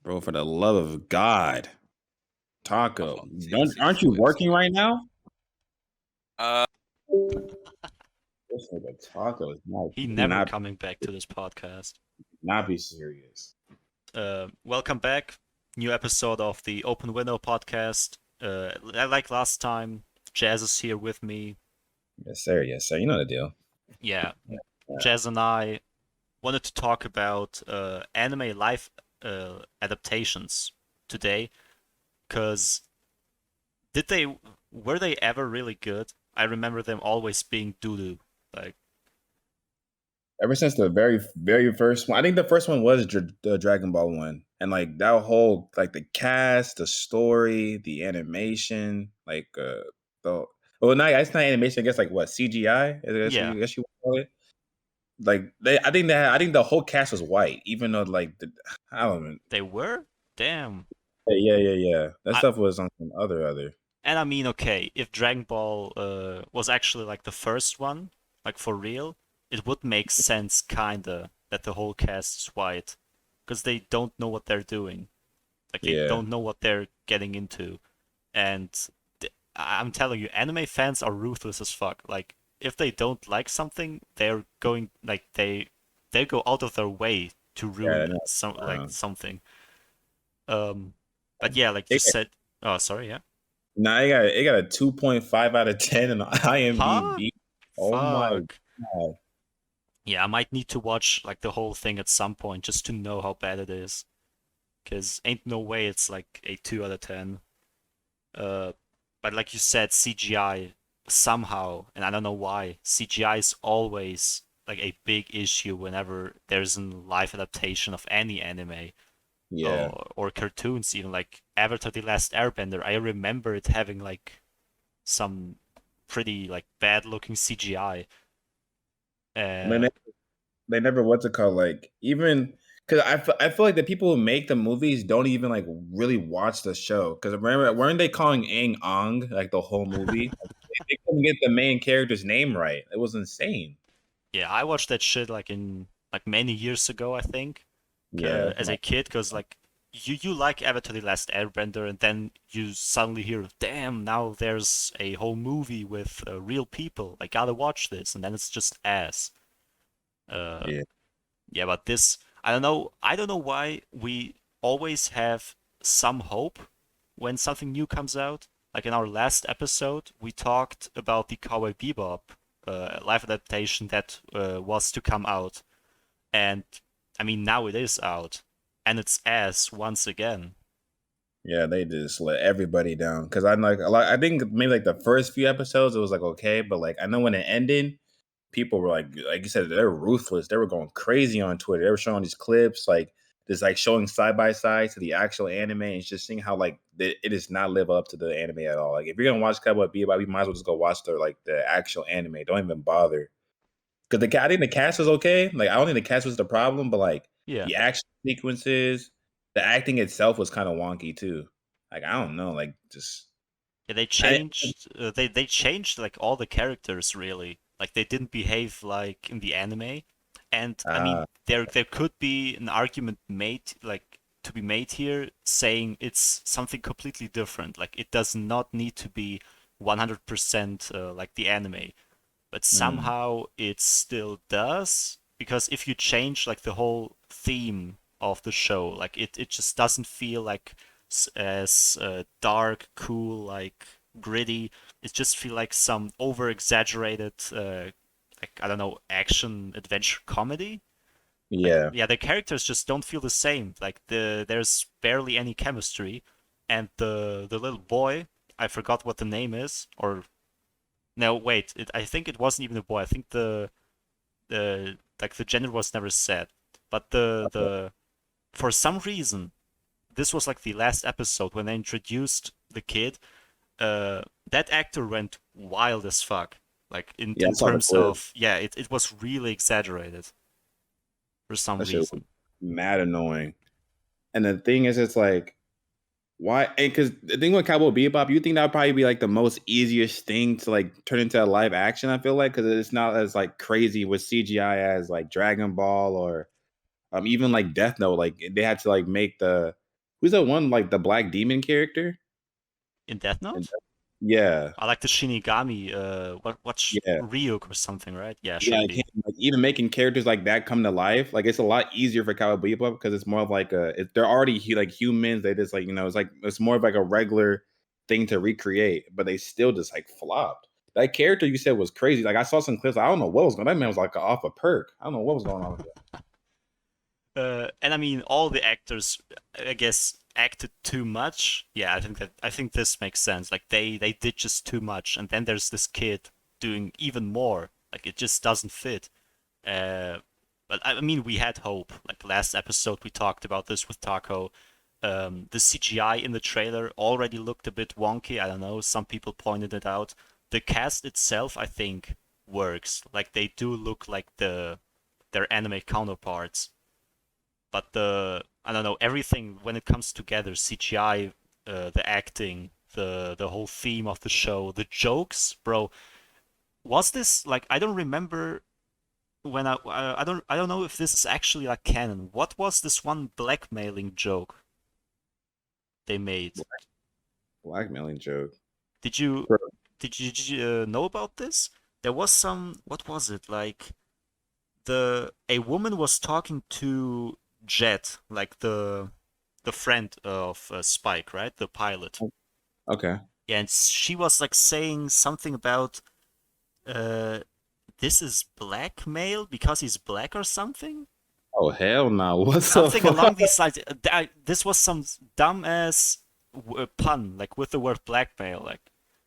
Bro, for the love of God, Come Taco. on, Aren't you it's working right now? uh, This nigga Taco is not. He He never cannot coming back to this podcast. not be serious. Welcome back. New episode of the Open Window podcast. Like last time, Jazz is here with me. Yes, sir. Yes, sir. You know the deal. Yeah, Yeah. Jazz and I wanted to talk about anime live adaptations today, because did they were they ever really good? I remember them always being doo-doo. Like, Ever since the very first one, I think the first one was the Dragon Ball one, and like that whole like the cast, the story, the animation, like the well, not it's not animation. I guess like what CGI? yeah, I guess you would call it. Like I think the whole cast was white, even though like I don't know. they were? Damn. Yeah. That I stuff was on some other. And I mean, okay, if Dragon Ball was actually like the first one, like for real, it would make sense kinda that the whole cast is white, because they don't know what they're doing. Like they Yeah, don't know what they're getting into. And I'm telling you, anime fans are ruthless as fuck. Like if they don't like something, they're going like they go out of their way to yeah. ruin No, some like uh, something. Um, but yeah, like you it, said. Oh, sorry, yeah. nah, it got a 2.5 out of 10 on Huh? IMDb. Oh my Fuck. god. Yeah, I might need to watch like the whole thing at some point just to know how bad it is. Cause ain't no way it's like a 2 out of 10. Uh, but like you said, CGI somehow, and I don't know why, CGI is always like a big issue whenever there's a live adaptation of any anime Yeah. or cartoons, even like Avatar: The Last Airbender. I remember it having like some pretty like bad looking CGI. They Uh, never, they never what's it called like even because I feel like the people who make the movies don't even like really watch the show because remember weren't they calling Aang Ong like the whole movie? Like, they couldn't get the main character's name right. It was insane. Yeah, I watched that shit like in like many years ago, I think, Yeah, as a kid, because like you like Avatar: The Last Airbender, and then you suddenly hear, damn, now there's a whole movie with real people. I gotta watch this, and then it's just ass. Uh, yeah, yeah, but this, I don't know. I don't know why we always have some hope when something new comes out. Like in our last episode, we talked about the Cowboy Bebop live adaptation that was to come out. And I mean, now it is out, and it's ass once again. yeah. They just let everybody down because I'm like a lot. I think maybe like the first few episodes it was like okay, but like I know when it ended. People were like you said, they're ruthless. They were going crazy on Twitter. They were showing these clips, like just like showing side by side to the actual anime, and just seeing how like it does not live up to the anime at all. Like if you're gonna watch Cowboy Bebop, you might as well just go watch the actual anime. Don't even bother because I think the cast was okay. Like I don't think the cast was the problem, but like Yeah, the action sequences, the acting itself was kind of wonky too. Like I don't know, like just yeah. They I changed. They changed like all the characters really. Like they didn't behave like in the anime. And I mean, uh there could be an argument made like to be made here saying it's something completely different. Like it does not need to be 100% like the anime. But mm, somehow it still does, because if you change like the whole theme of the show, like it just doesn't feel like as dark, cool, like gritty. It just feel like some over exaggerated like I don't know, action adventure comedy. Like yeah. yeah, the characters just don't feel the same. Like there's barely any chemistry, and the little boy, I forgot what the name is, or no, wait. I think it wasn't even a boy. I think the like the gender was never said. But the for some reason, this was like the last episode when they introduced the kid. That actor went wild as fuck. Like Yeah, I in saw the terms clip. of, yeah, it was really exaggerated for some That shit was reason. mad annoying. And the thing is, it's like, why? And because the thing with Cowboy Bebop, you think that would probably be like the most easiest thing to like turn into a live action. I feel like because it's not as like crazy with CGI as like Dragon Ball or even like Death Note. Like they had to like make Who's that one like the Black Demon character? In Death And- Note? Yeah, I like the Shinigami, yeah. Ryuk or something, right? Yeah, Yeah, should like, be. like even making characters like that come to life, like it's a lot easier for Cowboy Bebop because it's more of like they're already like humans. They just like it's more of like a regular thing to recreate, but they still just like flopped. That character you said was crazy. Like I saw some clips. I don't know what was going. That man was like off a perk. I don't know what was going on with that. And I mean, all the actors, I guess, acted too much. Yeah, I think this makes sense. Like they did just too much, and then there's this kid doing even more. Like it just doesn't fit. Uh, but I mean, we had hope. Like last episode, we talked about this with Taco. The CGI in the trailer already looked a bit wonky. I don't know. Some people pointed it out. The cast itself, I think, works. Like they do look like their anime counterparts. But I don't know, everything when it comes together, CGI, the acting, the whole theme of the show, the jokes, bro. Was this like I don't remember when I don't know if this is actually like canon. What was this one blackmailing joke they made? Blackmailing joke. Did you Bro, know about this? There was some, what was it like? A woman was talking to Jet, like the friend of Spike, right? The pilot. Okay. Yeah, and she was like saying something about uh this is blackmail because he's black or something. Oh hell no! What the Something fuck? along these lines. This was some dumbass pun, like with the word blackmail. Like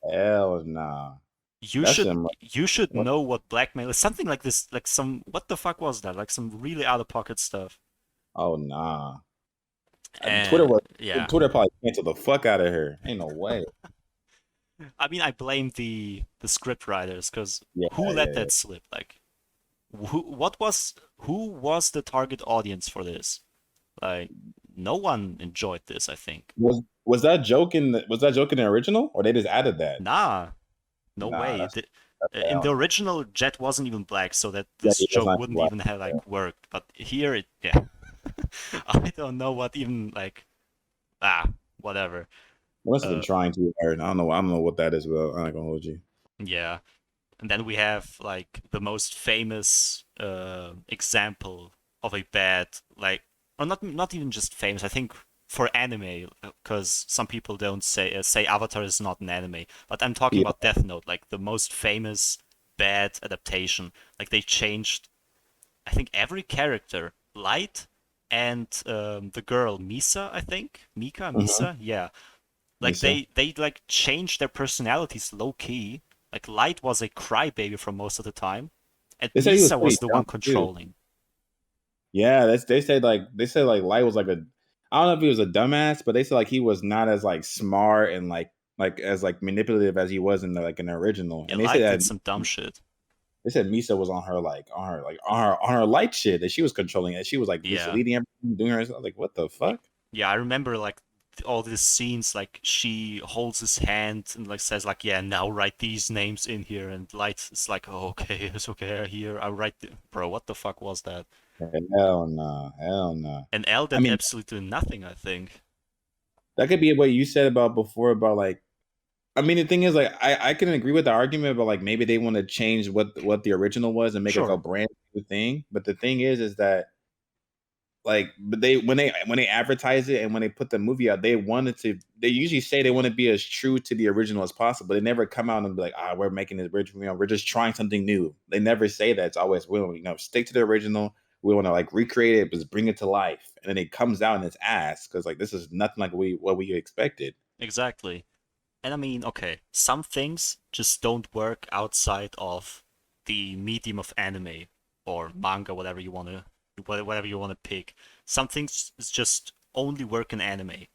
Hell nah. you That's should him. you should What? know what blackmail is. Something like this. Like some what the fuck was that? Like some really out of pocket stuff. Oh nah. Twitter And was yeah, Twitter probably canceled the fuck out of her. Ain't no way. I mean, I blame the script writers because Yeah, who let yeah, yeah. that slip? Like, who was the target audience for this? Like, no one enjoyed this, I think. Was that joke in the original or they just added that? Nah, no Nah, way. that's In hell the no. original, Jet wasn't even black, so that Yeah, this he was joke not wouldn't black. even have Yeah. like worked. But here, yeah, I don't know what even like whatever. They must have been Uh, trying too hard. I don't know what that is, but I'm not gonna hold you. yeah. And then we have like the most famous example of a bad like, or not even just famous. I think for anime, because some people don't say Avatar is not an anime, but I'm talking Yeah. about Death Note, like the most famous bad adaptation. Like they changed, I think every character, Light and the girl Misa, I think Mm-hmm. Misa, yeah, like Misa. they like changed their personalities low key. Like Light was a crybaby for most of the time, and They said he was Misa pretty was the one dumb too. controlling. Yeah, they said like Light was like a I don't know if he was a dumbass, but they said like he was not as like smart and like as like manipulative as he was in the original. Yeah, And they said Light did that some dumb shit. they said Misa was on her light shit that she was controlling it. She was like Yeah, misleading everything, doing her. I was like, what the fuck? yeah, I remember like all these scenes. Like she holds his hand and like says like, "Yeah, now write these names in here." And Light is like, "Oh, okay, it's okay. Here, I write." Bro, what the fuck was that? Hell no, hell no. And L I did mean, absolutely nothing. I think. that could be what you said about before about like. I mean, the thing is, like, I can agree with the argument, but like maybe they want to change what the original was and make like a Sure. brand new thing. But the thing is that like, but when they advertise it and when they put the movie out, they usually say they want to be as true to the original as possible. They never come out and be like, we're making this original, we're just trying something new. They never say that. It's always we don't, stick to the original. We want to like recreate it, but bring it to life. And then it comes out and it's ass because like this is nothing like what we expected. Exactly. And I mean, okay, some things just don't work outside of the medium of anime or manga, whatever you want to pick. Some things just only work in anime.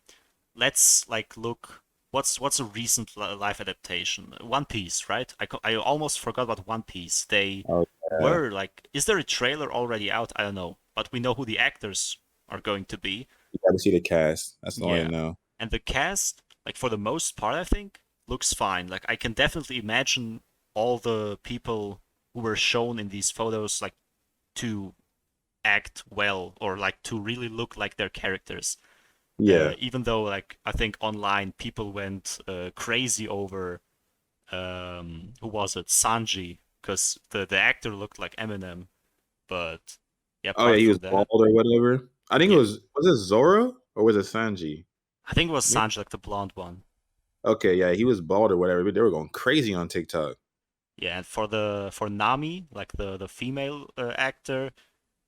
Let's like look. What's a recent live adaptation? One Piece, right? I almost forgot about One Piece. They Oh, yeah. were like, is there a trailer already out? I don't know, but we know who the actors are going to be. You got to see the cast. That's all I Yeah. know. And the cast, like for the most part, I think, looks fine. Like I can definitely imagine all the people who were shown in these photos like to act well or like to really look like their characters. Yeah. Even though like I think online people went crazy over who was it, Sanji, because the actor looked like Eminem, but yeah, Oh yeah, apart he was from bald that, or whatever. I think it yeah, was it Zoro or was it Sanji? I think it was Maybe- Sanji, like the blonde one. Okay, yeah, he was bald or whatever. But they were going crazy on TikTok. Yeah, and for Nami, like the female actor,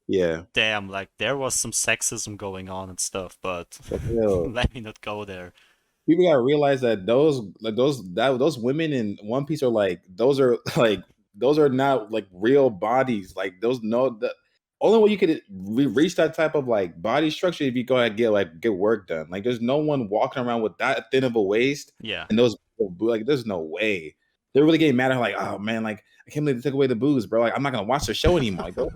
Yeah. damn, like there was some sexism going on and stuff, but But still, let me not go there. people gotta realize that those women in One Piece are like those are like those are not like real bodies. Like those no the only way you could reach that type of like body structure if you go ahead and get work done. Like there's no one walking around with that thin of a waist Yeah, and those like there's no way. They're really getting mad at her, like, oh man, like I can't believe they took away the booze, bro. Like I'm not gonna watch the show anymore. Like, what?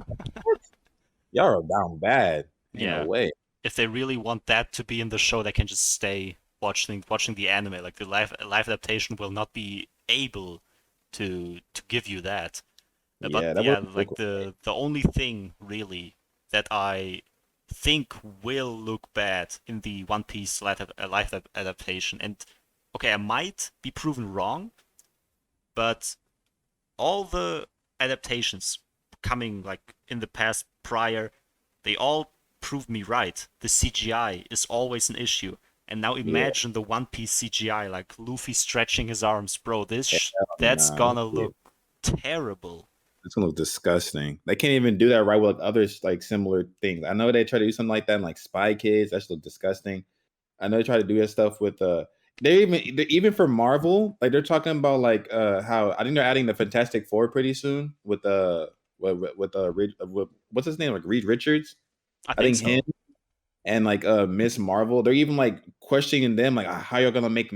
Y'all are down bad. Ain't no yeah. way. If they really want that to be in the show, they can just stay watching the anime. Like the live adaptation will not be able to give you that. But Yeah, that yeah, wouldn't like look the only thing really that I think will look bad in the One Piece live adaptation, and okay, I might be proven wrong, but all the adaptations coming like in the past prior, they all proved me right. The CGI is always an issue. And now yeah. imagine the One Piece CGI, like Luffy stretching his arms, bro. That's Nah, gonna look terrible. it's gonna look disgusting. They can't even do that right with others like similar things. I know they try to do something like that in like Spy Kids. That's look disgusting. I know they try to do that stuff with even for Marvel, like they're talking about like how I think they're adding the Fantastic Four pretty soon with what's his name, like Reed Richards. I I think think him so. and like Miss Marvel, they're even like questioning them like how you're gonna make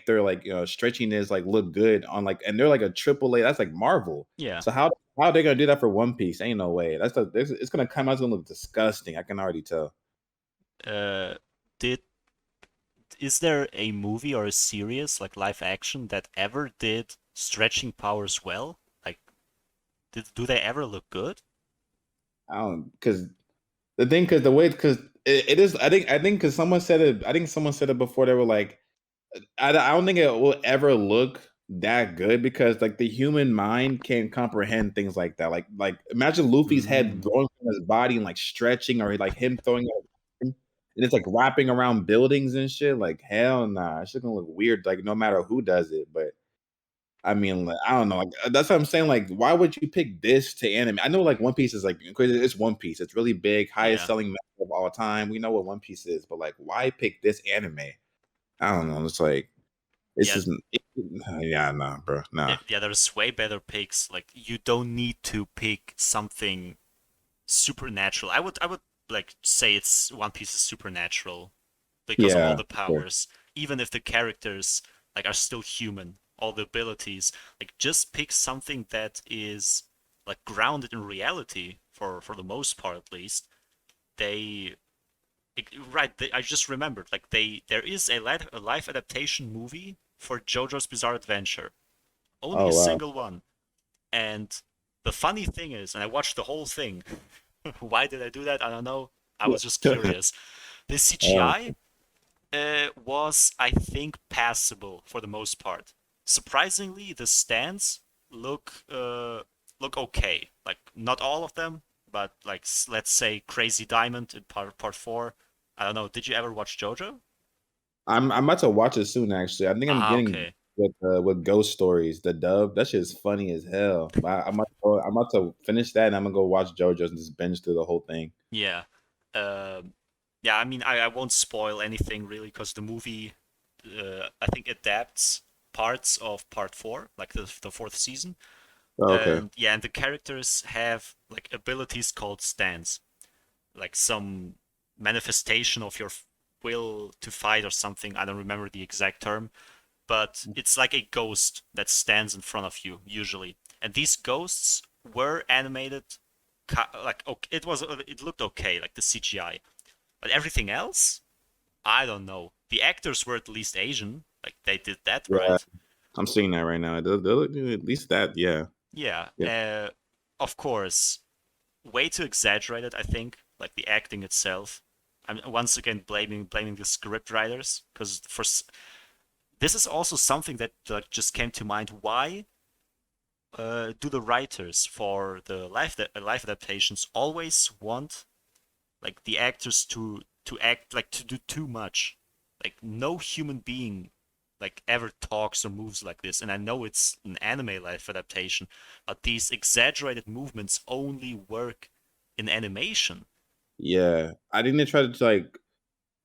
their like stretchiness like look good on like, and they're like a triple A. That's like Marvel. Yeah. So how are they gonna do that for One Piece? Ain't no way. It's gonna come out. It's gonna look disgusting. I can already tell. Uh, did is there a movie or a series like live action that ever did stretching powers well? Like, do they ever look good? I don't because the thing because the way because it is. I think because someone said it. I think someone said it before. They were like, I don't think it will ever look that good because like the human mind can't comprehend things like that. Like imagine Luffy's head Mm, growing from his body and like stretching, or like him throwing it and it's like wrapping around buildings and shit. Like hell nah, it's just gonna look weird. Like no matter who does it, but I mean, like, I don't know. Like, that's what I'm saying. Like, why would you pick this to anime? I know like One Piece is like crazy. It's One Piece. It's really big, highest yeah, selling manga of all time. We know what One Piece is, but like, why pick this anime? I don't know. It's like it's yeah, just yeah, nah, bro, nah. yeah. There's way better picks. Like, you don't need to pick something supernatural. I would like say it's One Piece is supernatural because of all Yeah, the sure. powers, even if the characters like are still human, all the abilities. Like, just pick something that is like grounded in reality for the most part, at least. They right. I just remembered. Like, there is a live adaptation movie for JoJo's Bizarre Adventure. Only Oh a wow. single one. And the funny thing is, and I watched the whole thing. Why did I do that? I don't know. I was just curious. The Oh, CGI was, I think, passable for the most part. Surprisingly, the stands look okay. Like, not all of them, but like let's say Crazy Diamond in part four. I don't know. Did you ever watch JoJo? I'm about to watch it soon. Actually, I think I'm Ah, getting okay. with Ghost Stories, the dub. That shit is funny as hell. I'm about to finish that, and I'm gonna go watch JoJo's and just binge through the whole thing. Yeah. Um, yeah, I mean, I won't spoil anything really because the movie, I think, adapts parts of part four, like the fourth season. Oh, okay. And yeah, and the characters have like abilities called stands, like some manifestation of your will to fight or something. I don't remember the exact term, but it's like a ghost that stands in front of you usually. And these ghosts were animated, like okay, it looked okay, like the CGI, but everything else, I don't know. The actors were at least Asian, like they did that Yeah, right. I'm seeing that right now. They look at least that. Yeah, Yeah, yeah. of course, way too exaggerated, I think, like the acting itself. I'm once again blaming the script writers, because this is also something that just came to mind. Why do the writers for the live adaptations always want like the actors to act like to do too much? Like no human being like ever talks or moves like this. And I know it's an anime live adaptation, but these exaggerated movements only work in animation. Yeah, I think they try to like,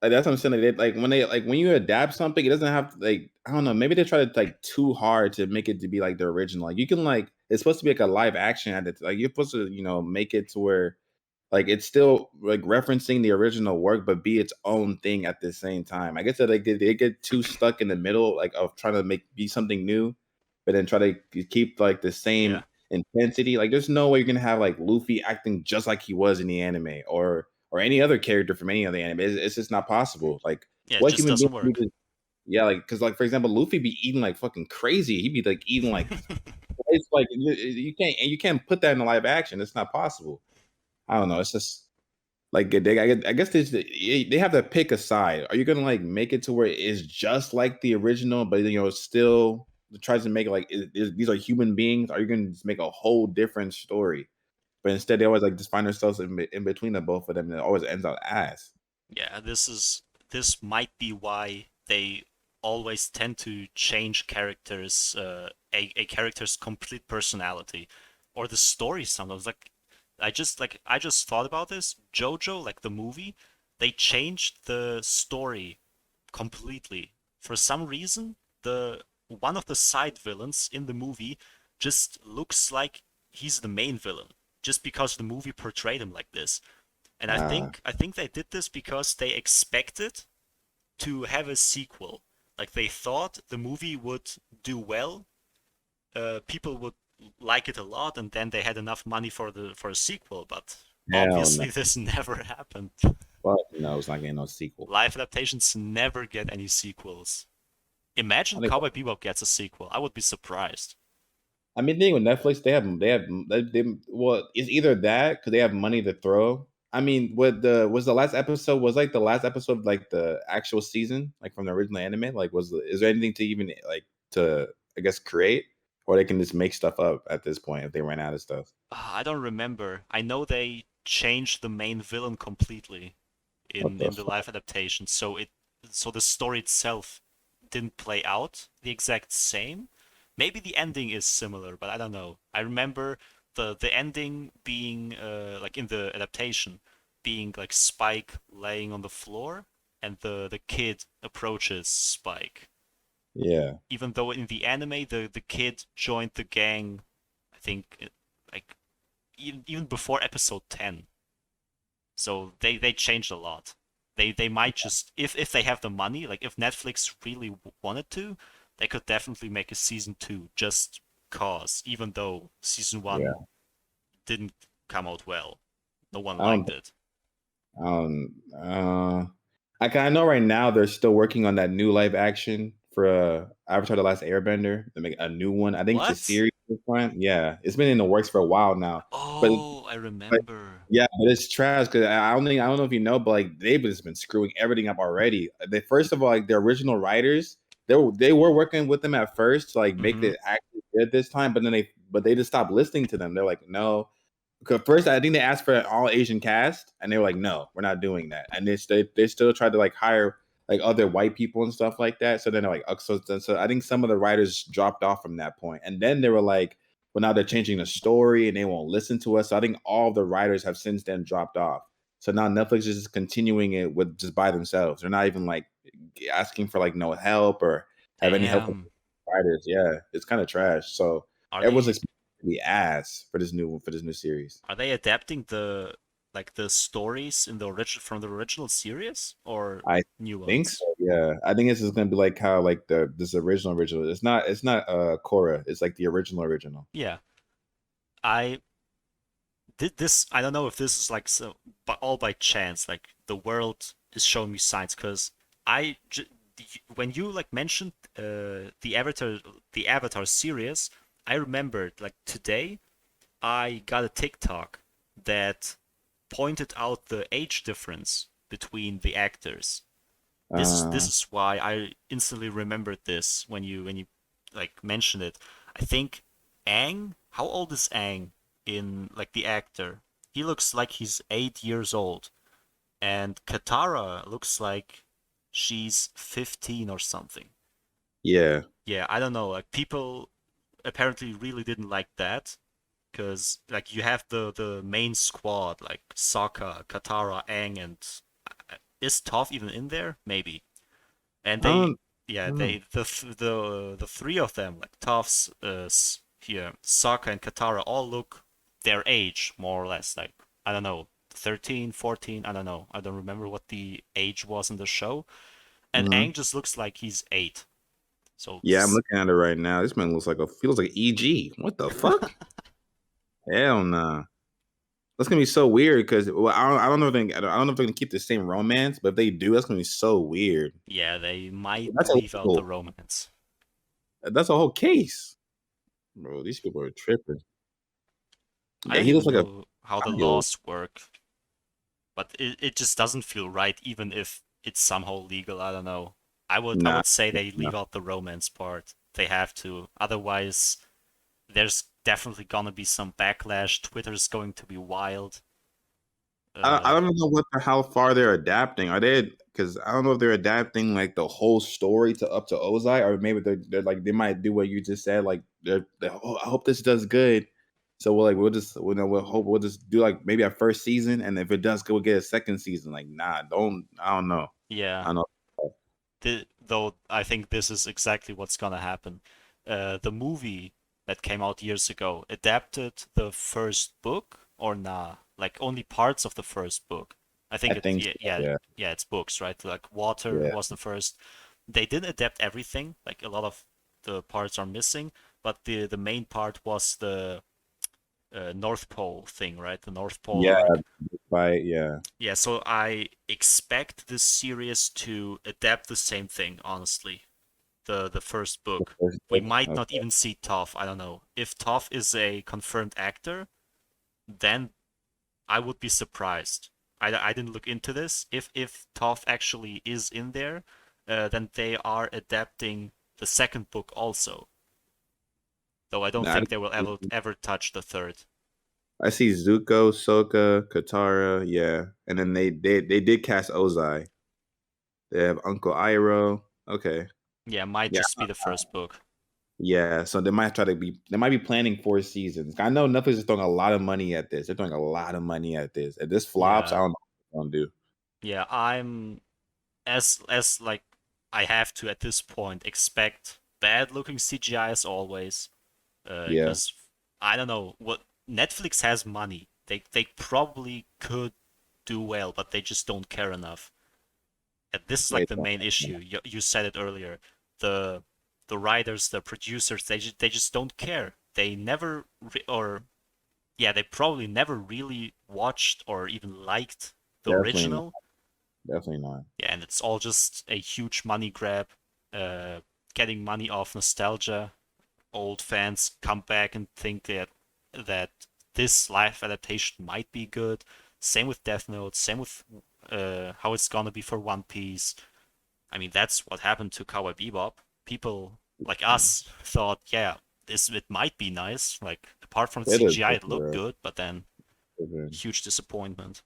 that's what I'm saying. Like when you adapt something, it doesn't have to, like, I don't know. Maybe they try to like too hard to make it to be like the original. Like you can like it's supposed to be like a live action edit. Like you're supposed to make it to where like it's still like referencing the original work, but be its own thing at the same time. I guess that like they get too stuck in the middle, like of trying to be something new, but then try to keep like the Yeah. same intensity. Like there's no way you're gonna have like Luffy acting just like he was in the anime, or any other character from any other anime. It's just not possible. Like Yeah, it what just human being doesn't would work. just, yeah, like because like for example, Luffy be eating like fucking crazy. He'd be like eating like it's like you can't put that in a live action. It's not possible. I don't know. It's just like I guess they have to pick a side. Are you gonna like make it to where it is just like the original, but still tries to make it like these are human beings? Are you gonna just make a whole different story? But instead, they always like just find themselves in between the both of them, and it always ends up ass. Yeah, this might be why they always tend to change characters, a character's complete personality, or the story sometimes. I just thought about this. Jojo, like the movie, they changed the story completely. For some reason, the one of the side villains in the movie just looks like he's the main villain, just because the movie portrayed him like this. And Ah, I think they did this because they expected to have a sequel. Like they thought the movie would do well, people would like it a lot, and then they had enough money for a sequel. But hell no. obviously, this never happened. Fuck no, it's not getting no sequel. Live adaptations never get any sequels. Imagine I think Cowboy Bebop gets a sequel. I would be surprised. I mean, the thing with Netflix, well, it's either that because they have money to throw. I mean, what the was the last episode was like the last episode of, like the actual season, like from the original anime. Like, is there anything to even like to I guess create, or they can just make stuff up at this point if they ran out of stuff? I don't remember. I know they changed the main villain completely What the in the fuck? live adaptation, so the story itself didn't play out the exact same. Maybe the ending is similar, but I don't know. I remember the ending being like in the adaptation being like Spike laying on the floor and the kid approaches Spike. Yeah, Even though in the anime the kid joined the gang, I think like even before episode 10. So they changed a lot. They might just if they have the money, like if Netflix really wanted to, they could definitely make a season 2 just cause, even though season 1 yeah. didn't come out well. No one I don't. liked it. Uh, I know right now they're still working on that new live action for Avatar: The Last Airbender. They make a new one. I think it's a What? series this time. Yeah, it's been in the works for a while now. But Oh, I but remember. yeah, but it's trash because I don't know if you know, but like they've just been screwing everything up already. They first of all, like the original writers, they were working with them at first to like make Mm-hmm. it actually good this time, but they just stopped listening to them. They're like, no. Because first, I think they asked for an all Asian cast, and they were like, "No, we're not doing that." And they still tried to like hire like other white people and stuff like that. So then they're like, so I think some of the writers dropped off from that point, and then they were like, "Well, now they're changing the story, and they won't listen to us." So I think all the writers have since then dropped off. So now Netflix is just continuing it with just by themselves. They're not even like asking for like no help or have any help with Damn. writers. Yeah, it's kind of trash. So Are everyone's they expecting to be ass for this new series. are they adapting the stories in the original from the original series or I new think ones? so. Yeah, I think this is gonna be like how like this original. It's not Korra. It's like the original. Yeah. I did this. I don't know if this is like so, but all by chance. Like the world is showing me signs because I, when you like mentioned the Avatar series, I remembered like today I got a TikTok that pointed out the age difference between the actors. This is why I instantly remembered this when you like mentioned it. I think Aang, how old is Aang in like the actor? He looks like he's 8 years old, and Katara looks like she's 15 or something. Yeah. Yeah, I don't know. Like people apparently really didn't like that because like you have the main squad like Sokka, Katara, Aang, and is Toph even in there? Maybe. And I they, don't, yeah, I don't know. the three of them, like Toph's, here, Sokka and Katara, all look their age more or less. Like I don't know, 13, 14. I don't know. I don't remember what the age was in the show. And Mhm. Aang just looks like he's 8. So Yeah, I'm looking at it right now. This man looks like feels like EG. What the fuck? Hell nah. That's gonna be so weird because I don't know if I don't know if they're gonna keep the same romance, but if they do, that's gonna be so weird. yeah, they might That's leave out the illegal. romance. That's a whole case, bro. These people are tripping. I Yeah, don't he looks even like a know how the child. laws work, but it just doesn't feel right, even if it's somehow legal. I don't know. I Nah, would say they nah. leave out the romance part. They have to. Otherwise, there's definitely gonna be some backlash. Twitter's going to be wild. I don't even know how far they're adapting. Are they? Because I don't know if they're adapting like the whole story to up to Ozai, or maybe they're like they might do what you just said. Like oh, I hope this does good. So we'll just we'll just do like maybe a first season, and if it does good, we'll get a second season. Like nah, I don't know. Yeah, I don't know. though I think this is exactly what's gonna happen. The movie that came out years ago adapted the first book or nah, like only parts of the first book. I I think it think yeah so, yeah yeah, yeah it's books, right? Like Water yeah, was the first. They didn't adapt everything. Like a lot of the parts are missing, but the main part was the North Pole thing, right? The North Pole yeah. arc. Yeah. Yeah, so I expect this series to adapt the same thing, honestly. The first The book. first We book. might not Okay. even see Toph. I don't know. If Toph is a confirmed actor, then I would be surprised. I didn't look into this. If Toph actually is in there, then they are adapting the second book also. Though I don't Nah, think they will ever touch the third. I see Zuko, Sokka, Katara, yeah, and then they did cast Ozai. They have Uncle Iroh. Okay, Yeah, might yeah, just be the first book. yeah. So they might be planning 4 seasons. I know Netflix is throwing a lot of money at this. They're throwing a lot of money at this. If this flops, I Yeah, don't know what they're gonna do. yeah. I'm as like I have to at this point expect bad looking CGI as always. Yeah, Because I don't know what Netflix has money. They probably could do well, but they just don't care enough. And this is they like the don't. main issue. You said it earlier. The the writers, the producers, they just don't care. They never or yeah, they probably never really watched or even liked the Definitely not. original. Definitely not. Yeah, and it's all just a huge money grab, uh, getting money off nostalgia. Old fans come back and think that this live adaptation might be good. Same with Death Note. Same with how it's gonna be for One Piece. I mean, that's what happened to Cowboy Bebop. People like us thought, yeah, it might be nice. Like apart from It is CGI, it looked bro. good, but then huge disappointment.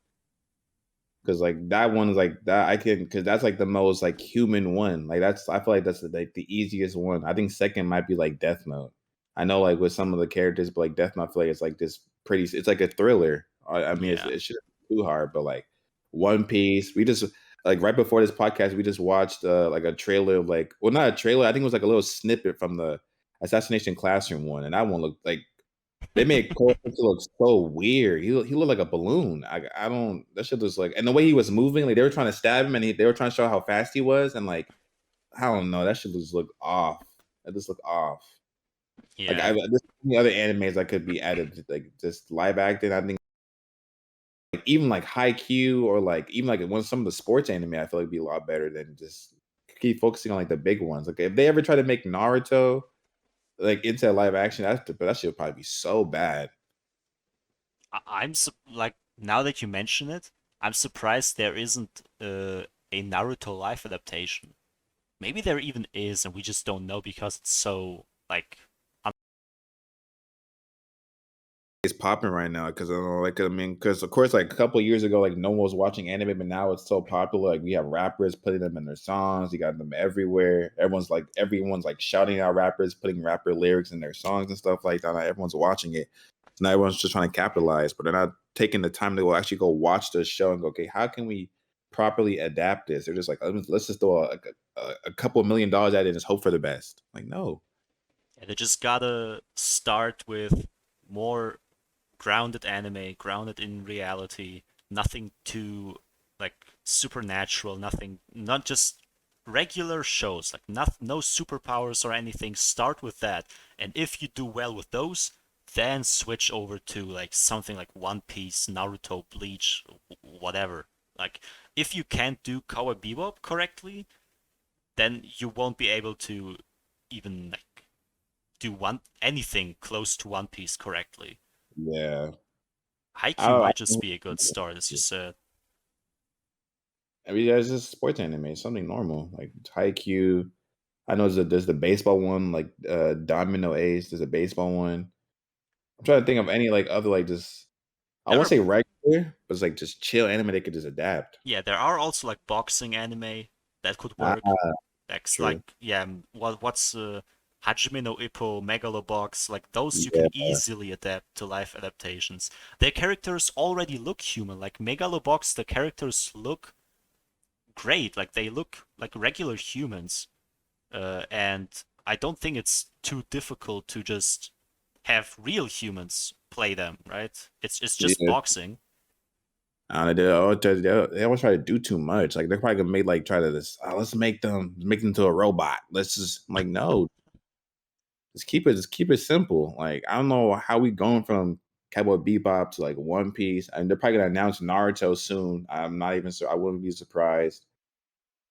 Because like that one's like that I can because that's like the most like human one. Like that's I feel like that's like the easiest one. I think second might be like Death Note. I know like with some of the characters, but like Death Note, I feel like it's like this pretty. It's like a thriller. I mean, Yeah, it shouldn't be too hard, but like One Piece, we just like right before this podcast, we just watched like a trailer of like well not a trailer. I think it was like a little snippet from the Assassination Classroom one, and that one looked like they made Cole look so weird. He looked like a balloon. I don't. That shit was like, and the way he was moving, like they were trying to stab him, and they were trying to show how fast he was, and like I don't know, that shit just looked off. That just looked off. Like yeah. there's many other animes that could be added, like just live acting. I think like even like Haikyuu or like even like some of the sports anime, I feel like would be a lot better than just keep focusing on like the big ones. Like if they ever try to make Naruto like into live action, that shit would probably be so bad. Like now that you mention it, I'm surprised there isn't a Naruto live adaptation. Maybe there even is, and we just don't know because it's so like. It's popping right now because like I mean, because of course, like a couple years ago, like no one was watching anime, but now it's so popular. Like we have rappers putting them in their songs. You got them everywhere. Everyone's like shouting out rappers, putting rapper lyrics in their songs and stuff like that. Like, everyone's watching it. So now everyone's just trying to capitalize, but they're not taking the time to go actually go watch the show and go, okay, how can we properly adapt this? They're just like, let's just throw a couple $1 million at it and just hope for the best. Like, no. Yeah, they just gotta start with more grounded anime, grounded in reality, nothing too like supernatural, nothing, not just regular shows, like no superpowers or anything. Start with that, and if you do well with those, then switch over to like something like One Piece, Naruto, Bleach, whatever. Like if you can't do Cowboy Bebop correctly, then you won't be able to even like do anything close to One Piece correctly. Yeah. Haikyuu I might just be a good start, as you said. I mean, yeah, it's just sports anime, something normal like Haikyuu. I know there's the baseball one, like Domino Ace. There's a baseball one. I'm trying to think of any like other like just I There won't are, say regular, but it's like just chill anime they could just adapt. yeah, there are also like boxing anime that could Ah, work. true. Yeah, what's Hajime no Ippo, Megalobox, like those you can Yeah, easily adapt to live adaptations. Their characters already look human. Like Megalobox, the characters look great. Like they look like regular humans. And I don't think it's too difficult to just have real humans play them, right? It's just yeah. boxing. I don't know, they always try to do too much. Like they're probably gonna make like try to this. Let's make them to a robot. Let's just I'm like no, just keep it simple. Like I don't know how we going from Cowboy Bebop to like One Piece, and they're probably gonna announce Naruto soon. I'm not even I wouldn't be surprised.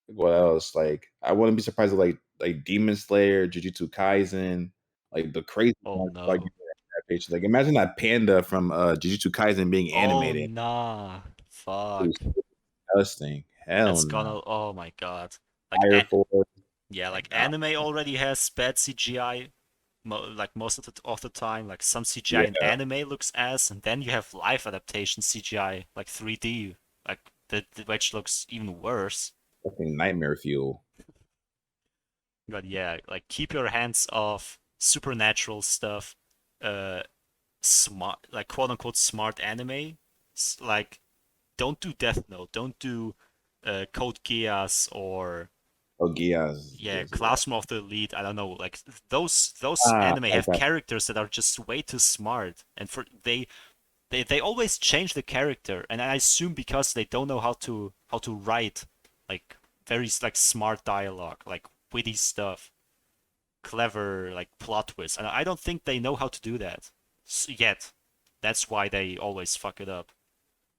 What else? Like I wouldn't be surprised if like Demon Slayer, Jujutsu Kaisen, like the crazy Oh ones, like no. adaptations. Like imagine that panda from Jujutsu Kaisen being Oh animated. nah. It was Fuck. so disgusting. Hell That's no. gonna. Oh my god. Like, Fire Force. yeah, Like like no. anime already has bad CGI. Like most of the time, like some CGI Yeah, in anime looks ass, and then you have live adaptation CGI, like 3D, like which looks even worse. fucking nightmare fuel. But yeah, like keep your hands off supernatural stuff. Uh, smart, like quote unquote smart anime. Like don't do Death Note, don't do Code Geass or Oh, Giaz yeah, is yeah. Classroom of the Elite. I don't know, like those anime Like have that. characters that are just way too smart, and for they always change the character, and I assume because they don't know how to write like very like smart dialogue, like witty stuff, clever like plot twists, and I don't think they know how to do that yet. That's why they always fuck it up.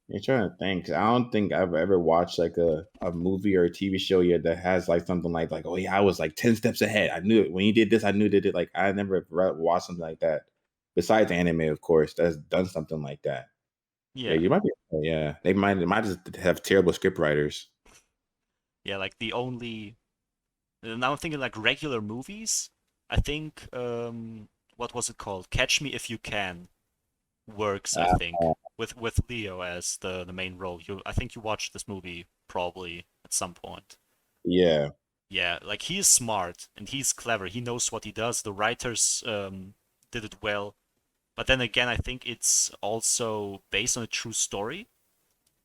You're trying to think. 'Cause I don't think I've ever watched like a movie or a TV show yet that has like something like oh yeah I was like 10 steps ahead. I knew it when you did this. I knew they did like I never watched something like that. Besides anime, of course, that's done something like that. Yeah, Yeah, you might be. Yeah, they might just have terrible script writers. yeah, like the only now I'm thinking like regular movies. I think what was it called? Catch Me If You Can works, I Uh, think, with Leo as the main role. I think you watched this movie probably at some point. yeah, Yeah, like he is smart and he's clever. He knows what he does. The writers did it well. But then again, I think it's also based on a true story.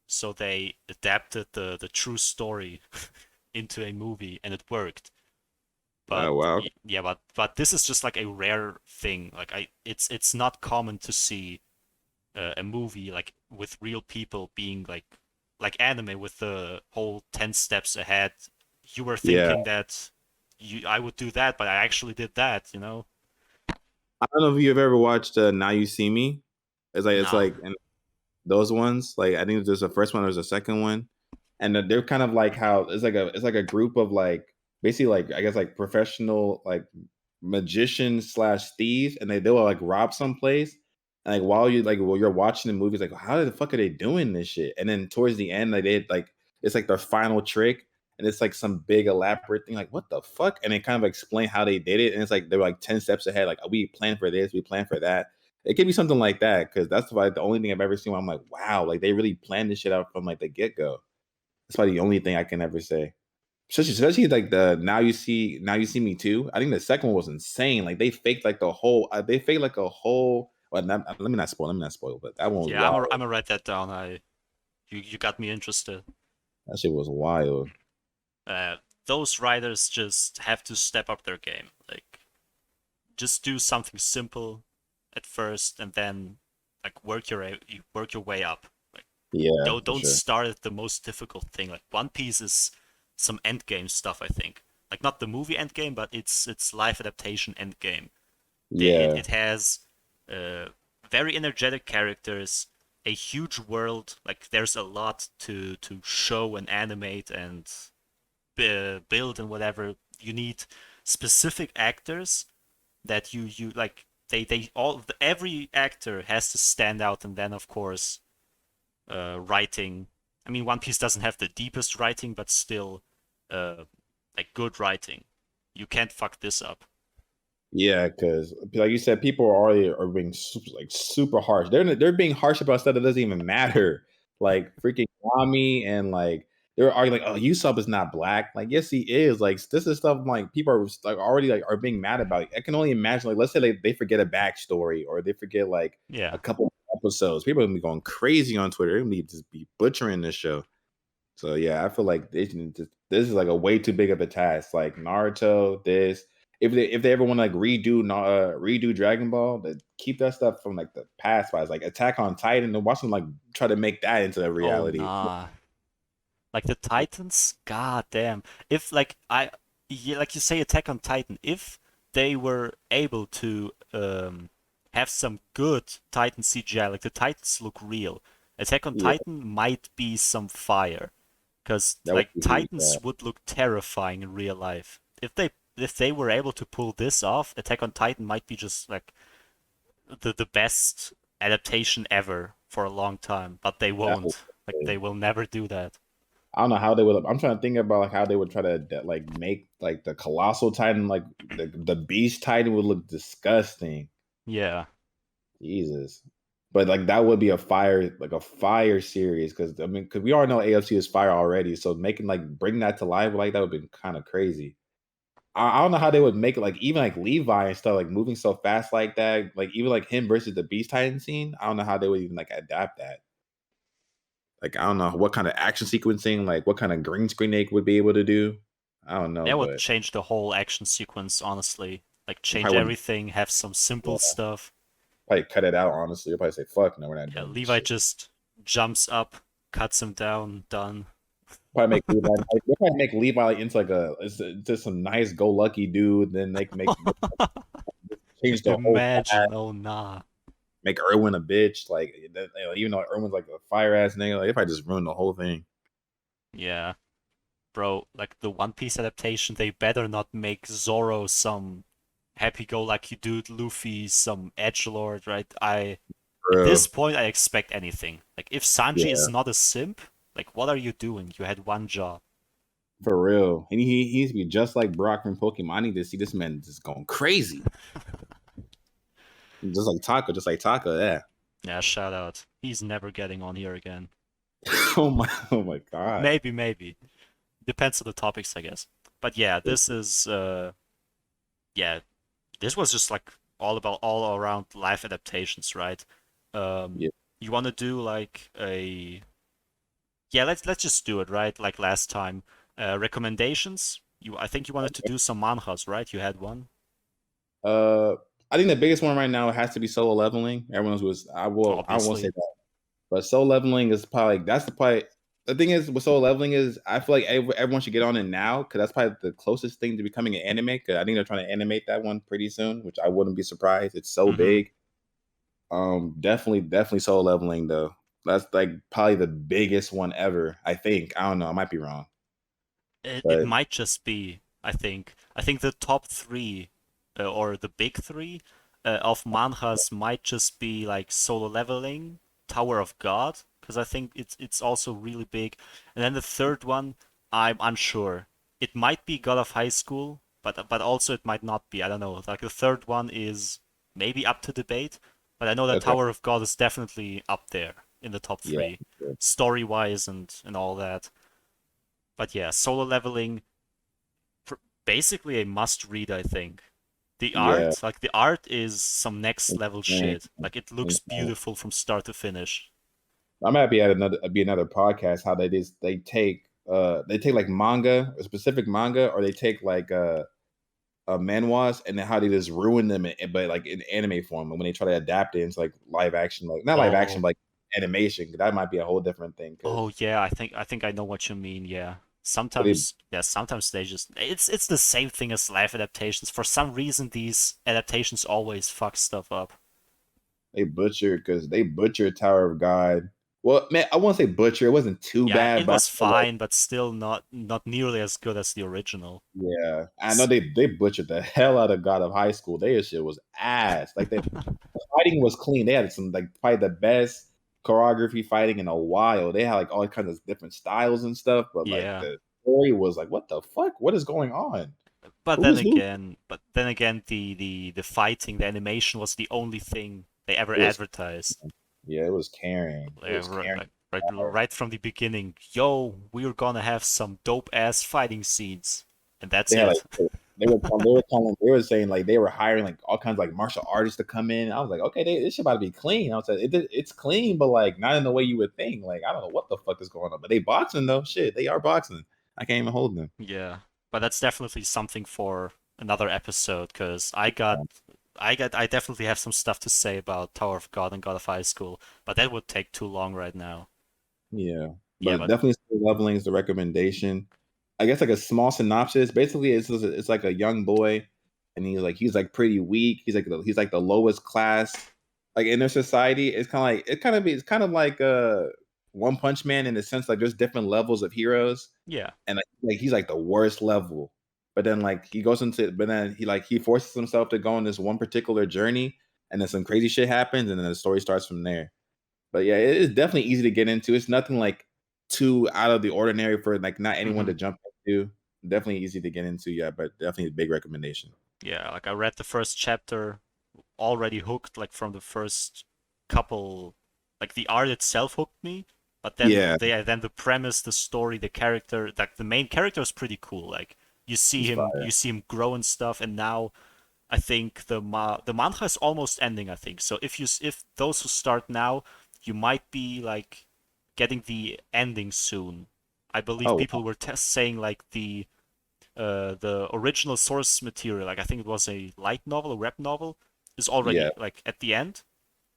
So they adapted the true story into a movie and it worked. But wow. yeah, but this is just like a rare thing. Like it's not common to see a movie like with real people being like anime with the whole 10 steps ahead. You were Yeah, thinking that I would do that, but I actually did that, you know? I don't know if you've ever watched Now You See Me. It's Nah. like and those ones. Like I think there's the first one. There's a second one, and they're kind of like how it's like a group of like basically like I guess like professional like magicians slash thieves, and they'll like rob some place, Like while you're watching the movie, it's like, how the fuck are they doing this shit? And then towards the end, like they like it's like their final trick, and it's like some big elaborate thing. Like, what the fuck? And they kind of explain how they did it, and it's like they were like 10 steps ahead. Like, we plan for this, we plan for that. It could be something like that because that's like the only thing I've ever seen where I'm like, wow, like they really planned this shit out from like the get go. That's probably the only thing I can ever say. Especially like the now you see me too. I think the second one was insane. Like they faked like the whole they faked like a whole. Well, let me not spoil, but that one was Yeah, I'm wild. gonna write that down. You got me interested. That shit was wild. Uh, those writers just have to step up their game. Like, just do something simple at first, and then like work your way up. Like, Yeah, for don't sure. start at the most difficult thing. Like One Piece is some endgame stuff, I think. Like not the movie endgame, but it's live adaptation endgame. Yeah, It has uh, very energetic characters, a huge world. Like there's a lot to show and animate and build and whatever. You need specific actors that you like. They all every actor has to stand out, and then of course writing. I mean, One Piece doesn't have the deepest writing, but still, like good writing. You can't fuck this up. yeah, because like you said, people are being super harsh. They're being harsh about stuff that doesn't even matter. Like freaking Kwame and like they're arguing like, oh, Usopp is not black. Like, yes, he is. Like this is stuff like people are like already like are being mad about. I can only imagine like let's say they forget a backstory or they forget like a Yeah. couple episodes. People are gonna be going crazy on Twitter. They're gonna be just be butchering this show. So yeah, I feel like this is like a way too big of a task. Like Naruto, this if they ever want to like redo Dragon Ball, then keep that stuff from like the past vibes. Like Attack on Titan, and watch them like try to make that into a Oh reality. nah. Like the Titans, god damn. If like yeah, like you say, Attack on Titan, if they were able to have some good Titan CGI, like the Titans look real, Attack on Yeah, Titan might be some fire, because that would like be really Titans bad. would look terrifying in real life. If they were able to pull this off, Attack on Titan might be just like the best adaptation ever for a long time, but they That would won't. Like they will never do that. I don't know how they would. I'm trying to think about like how they would try to like make like the colossal Titan, like the Beast Titan would look disgusting. Yeah. Jesus. But like that would be a fire series because I mean, because we all know AFC is fire already. So making like bring that to life like that would be kind of crazy. I don't know how they would make it like even like Levi and stuff like moving so fast like that. Like even like him versus the Beast Titan scene. I don't know how they would even like adapt that. Like I don't know what kind of action sequencing, like what kind of green screen they would be able to do. I don't know, That would but change the whole action sequence, honestly. Like they change probably wouldn't everything, have some simple yeah, stuff. probably cut it out. Honestly, they'll probably say, "Fuck, no, we're not Yeah, doing this Levi shit." just jumps up, cuts him down, done. Probably make Levi. Like, they probably make Levi like, into like just some nice go lucky dude. Then they can make change the whole Imagine, oh nah. make Irwin a bitch. Like even though Irwin's like a fire ass nigga, like they probably just ruined the whole thing. Yeah. Bro, like the One Piece adaptation, they better not make Zoro some happy-go-lucky dude, Luffy some edgelord, right? At this Bro, point, I expect anything. Like, if Sanji is yeah, not a simp, like, what are you doing? You had one job. for real. And he needs to be just like Brock from Pokemon. I need to see this man just going crazy, just like Taco. Yeah. Yeah, shout out. He's never getting on here again. Oh my god. Maybe. Depends on the topics, I guess. But yeah, yeah, this was just like all around live adaptations, right? Yeah. You want to do like a yeah, let's just do it, right? Like last time. Recommendations. I think you wanted to do some manhwas, right? You had one, Uh, I think the biggest one right now has to be solo leveling. Everyone's was I won't say obviously. that, but solo leveling is probably that's the probably the thing is with solo leveling is I feel like everyone should get on it now because that's probably the closest thing to becoming an anime. Because I think they're trying to animate that one pretty soon, which I wouldn't be surprised. It's so Mm-hmm. big. Definitely solo leveling though. That's like probably the biggest one ever. I think. I don't know. I might be wrong, It but might just be. I think the top three, or the big three. of manhwas might just be like Solo Leveling, Tower of God, because I think it's also really big. And then the third one, I'm unsure. It might be God of High School, but also it might not be. I don't know. Like the third one is maybe up to debate, but I know that Okay. Tower of God is definitely up there in the top Yeah. three, story-wise and all that. But yeah, Solo Leveling, basically a must-read, I think. The Yeah. art, like the art is some next level Insane. shit. Like it looks Insane. beautiful from start to finish. I might be at another podcast how they take like manga, a specific manga, or they take like manhwas, and then how they just ruin them, but like in anime form. And when they try to adapt it into like live action, like not live action, Oh, but like animation, that might be a whole different thing. oh Because yeah, I think I know what you mean. Yeah, they sometimes they just it's the same thing as live adaptations. For some reason, these adaptations always fuck stuff up. they butchered Tower of God. Well, man, I won't say butcher. It wasn't too Yeah, bad, it but was fine, but still not nearly as good as the original. yeah, I know they butchered the hell out of God of High School. Their shit was ass. Like the fighting was clean. They had some like probably the best choreography fighting in a while. They had like all kinds of different styles and stuff, but like Yeah. the story was like, what the fuck? What is going on? But Who then is who? again, the fighting, the animation was the only thing they ever It was advertised. yeah, it was caring. It was caring. Right from the beginning. Yo, we're gonna have some dope ass fighting scenes, and that's They had like it. they were saying like they were hiring like all kinds of like martial artists to come in. I was like, okay, this shit about to be clean. I was like, it's clean, but like not in the way you would think. Like I don't know what the fuck is going on, but they boxing though. Shit, they are boxing. I can't even hold them. Yeah, but that's definitely something for another episode, because I definitely have some stuff to say about Tower of God and God of High School, but that would take too long right now. Yeah, Yeah, but but definitely Still Leveling is the recommendation. I guess like a small synopsis. Basically, it's like a young boy, and he's like pretty weak. He's like the lowest class, like in their society. It's kind of like One Punch Man in the sense like there's different levels of heroes, yeah. and like he's like the worst level. But then like but then he forces himself to go on this one particular journey, and then some crazy shit happens, and then the story starts from there. But yeah, it is definitely easy to get into. It's nothing like too out of the ordinary for like not anyone hmm to jump into. Definitely easy to get into, yeah, but definitely a big recommendation. Yeah, like I read the first chapter, already hooked, like from the first couple, like the art itself hooked me, but Yeah, then the premise, the story, the character, like the main character is pretty cool. Like it's fire. you see him grow and stuff, and now I think the manga is almost ending, I think. So if those who start now, you might be like getting the ending soon. I believe Oh people were saying like the original source material, like I think it was a light novel, a web novel, is yeah, already like at the end,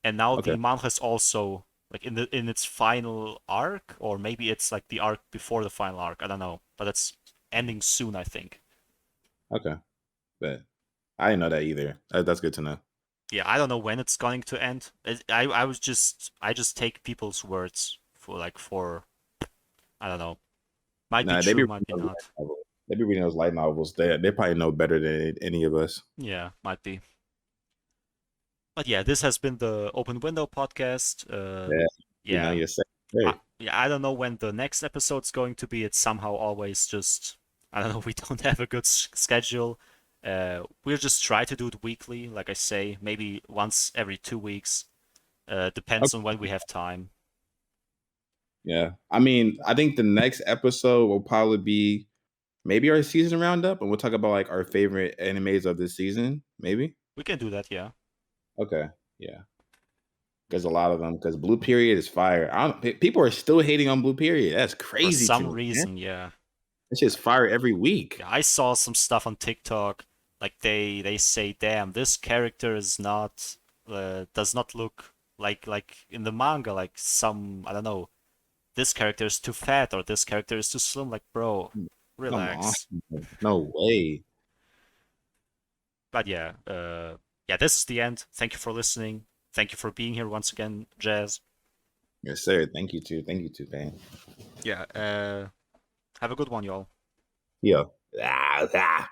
and now okay, the manga is also like in its final arc, or maybe it's like the arc before the final arc. I don't know, but it's ending soon, I think. okay. But I didn't know that either. That's good to know. Yeah, I don't know when it's going to end. I just take people's words for I don't know. Might be Nah, they be true, reading might be those light not. novels. They be reading those light novels. They probably know better than any of us. Yeah, might be. But yeah, this has been the Open Window podcast. Yeah, Yeah, you're saying right. yeah, I don't know when the next episode's going to be. It's somehow always just, I don't know, we don't have a good schedule. We'll just try to do it weekly, like I say, maybe once every 2 weeks. Depends on when we have time. Yeah. I mean, I think the next episode will probably be maybe our season roundup, and we'll talk about like our favorite animes of this season. Maybe. We can do that, yeah. Okay. Yeah. There's a lot of them because Blue Period is fire. People are still hating on Blue Period. That's For crazy to some me, man. reason, yeah. It's just fire every week. Yeah, I saw some stuff on TikTok, like they say, damn, this character is not does not look like in the manga, like some, I don't know, this character is too fat or this character is too slim. Like, bro, Come on. relax. No way. But yeah, yeah, this is the end. Thank you for listening. Thank you for being here once again, Jazz. Yes, sir. Thank you too. Thank you too, man. Yeah, have a good one, y'all. Yeah. Ah, ah.